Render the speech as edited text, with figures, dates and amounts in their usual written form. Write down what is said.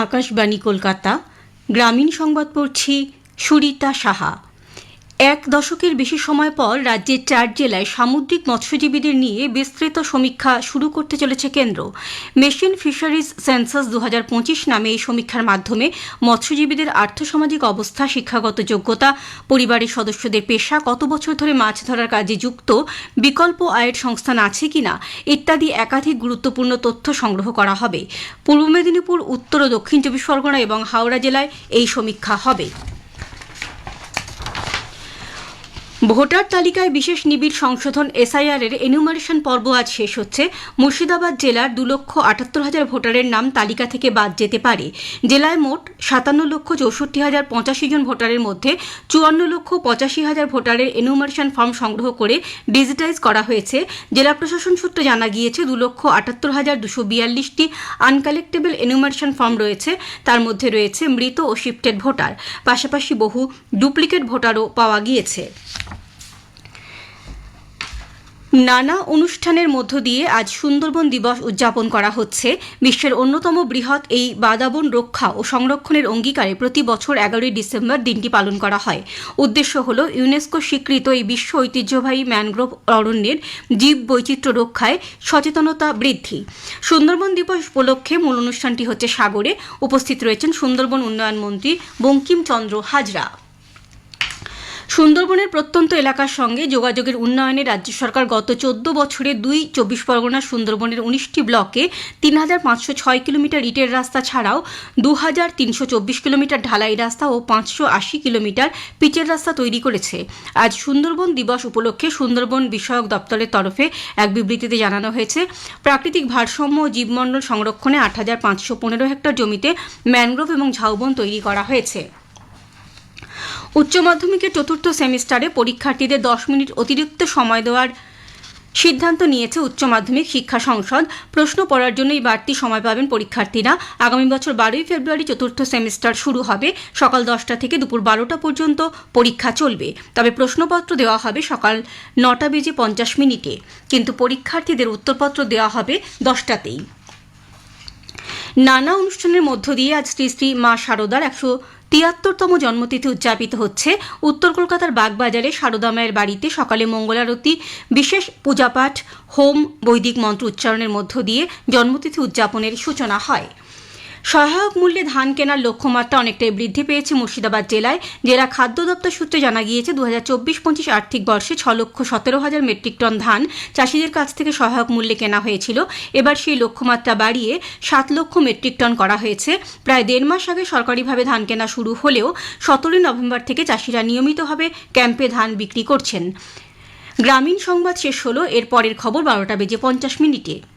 আকাশবাণী কলকাতা গ্রামীণ সংবাদ পড়ছি সুরিতা সাহা। এক দশকের বেশি সময় পর রাজ্যের 4 জেলায় সামুদ্রিক মৎস্যজীবীদের নিয়ে বিস্তৃত সমীক্ষা শুরু করতে চলেছে কেন্দ্র। মেশিন ফিশারিজ সেন্সাস 2025 নামে এই সমীক্ষার মাধ্যমে মৎস্যজীবীদের আর্থসামাজিক অবস্থা, শিক্ষাগত যোগ্যতা, পরিবারের সদস্যদের পেশা, কত বছর ধরে মাছ ধরার কাজে যুক্ত, বিকল্প আয়ের সংস্থান আছে কিনা ইত্যাদি একাধিক গুরুত্বপূর্ণ তথ্য সংগ্রহ করা হবে। পূর্ব মেদিনীপুর, উত্তর ও দক্ষিণ 24 পরগনা এবং হাওড়া জেলায় এই সমীক্ষা হবে। ভোটার তালিকায় বিশেষ নিবিড় সংশোধন এসআইআর এর এনুমারেশন পর্ব আজ শেষ হচ্ছে। মুর্শিদাবাদ জেলার 2,78,000 ভোটারের নাম তালিকা থেকে বাদ যেতে পারে। জেলায় মোট 57,64,085 জন ভোটারের মধ্যে 54,85,000 ভোটারের এনুমারেশন ফর্ম সংগ্রহ করে ডিজিটাইজ করা হয়েছে। জেলা প্রশাসন সূত্রে জানা গিয়েছে 2,78,242টি আনকালেক্টেবল এনুমারেশন ফর্ম রয়েছে। তার মধ্যে রয়েছে মৃত ও শিফটেড ভোটার, পাশাপাশি বহু ডুপ্লিকেট ভোটারও পাওয়া গিয়েছে। নানা অনুষ্ঠানের মধ্য দিয়ে আজ সুন্দরবন দিবস উদযাপন করা হচ্ছে। বিশ্বের অন্যতম বৃহৎ এই বাদাবন রক্ষা ও সংরক্ষণের অঙ্গীকারে প্রতি বছর 11 ডিসেম্বর দিনটি পালন করা হয়। উদ্দেশ্য হল ইউনেস্কো স্বীকৃত এই বিশ্ব ঐতিহ্যবাহী ম্যানগ্রোভ অরণ্যের জীব বৈচিত্র্য রক্ষায় সচেতনতা বৃদ্ধি। সুন্দরবন দিবস উপলক্ষে মূল অনুষ্ঠানটি হচ্ছে সাগরে। উপস্থিত রয়েছেন সুন্দরবন উন্নয়ন মন্ত্রী বঙ্কিমচন্দ্র হাজরা। সুন্দরবনের প্রত্যন্ত এলাকার সঙ্গে যোগাযোগের উন্নয়নে রাজ্য সরকার গত 14 বছরে 24 পরগনার সুন্দরবনের 19টি ব্লকে 3,506 কিলোমিটার ইটের রাস্তা ছাড়াও 2,324 কিলোমিটার ঢালাই রাস্তা ও 580 কিলোমিটার পিচের রাস্তা তৈরি করেছে। আজ সুন্দরবন দিবস উপলক্ষে সুন্দরবন বিষয়ক দপ্তরের তরফে এক বিবৃতিতে জানানো হয়েছে, প্রাকৃতিক ভারসাম্য ও জীবমণ্ডল সংরক্ষণে 8,515 হেক্টর জমিতে ম্যানগ্রোভ এবং ঝাউবন তৈরি করা হয়েছে। উচ্চ মাধ্যমিকের 4র্থ সেমিস্টারে পরীক্ষার্থীদের 10 মিনিট অতিরিক্ত সময় দেওয়ার সিদ্ধান্ত নিয়েছে উচ্চ মাধ্যমিক শিক্ষা সংসদ। প্রশ্ন পড়ার জন্যই বাড়তি সময় পাবেন পরীক্ষার্থীরা। আগামী বছর 12 ফেব্রুয়ারি 4র্থ সেমিস্টার শুরু হবে। সকাল 10টা থেকে দুপুর 12টা পর্যন্ত পরীক্ষা চলবে। তবে প্রশ্নপত্র দেওয়া হবে সকাল 9:50 কিন্তু পরীক্ষার্থীদের উত্তরপত্র দেওয়া হবে 10টাতেই। নানা অনুষ্ঠানের মধ্য দিয়ে আজ শ্রী শ্রী মা শারদার 173তম জন্মতিথি উদযাপিত হচ্ছে। উত্তর কলকাতার বাগবাজারে শারদা মায়ের বাড়িতে সকালে মঙ্গলারতি, বিশেষ পূজাপাঠ, হোম, বৈদিক মন্ত্র উচ্চারণের মধ্য দিয়ে জন্মতিথি উদযাপনের সূচনা হয়। সহায়ক মূল্যে ধান কেনার লক্ষ্যমাত্রা অনেকটাই বৃদ্ধি পেয়েছে মুর্শিদাবাদ জেলায়। জেলা খাদ্য দপ্তর সূত্রে জানা গিয়েছে 2024-25 আর্থিক বর্ষে 6,17,000 মেট্রিক টন ধান চাষিদের কাছ থেকে সহায়ক মূল্যে কেনা হয়েছিল। এবার সেই লক্ষ্যমাত্রা বাড়িয়ে 7 লক্ষ মেট্রিক টন করা হয়েছে। প্রায় 1.5 মাস আগে সরকারিভাবে ধান কেনা শুরু হলেও 17 নভেম্বর থেকে চাষিরা নিয়মিতভাবে ক্যাম্পে ধান বিক্রি করছেন। গ্রামীণ সংবাদ শেষ হলো। এর পরের খবর 12টা বেজে 50 মিনিটে।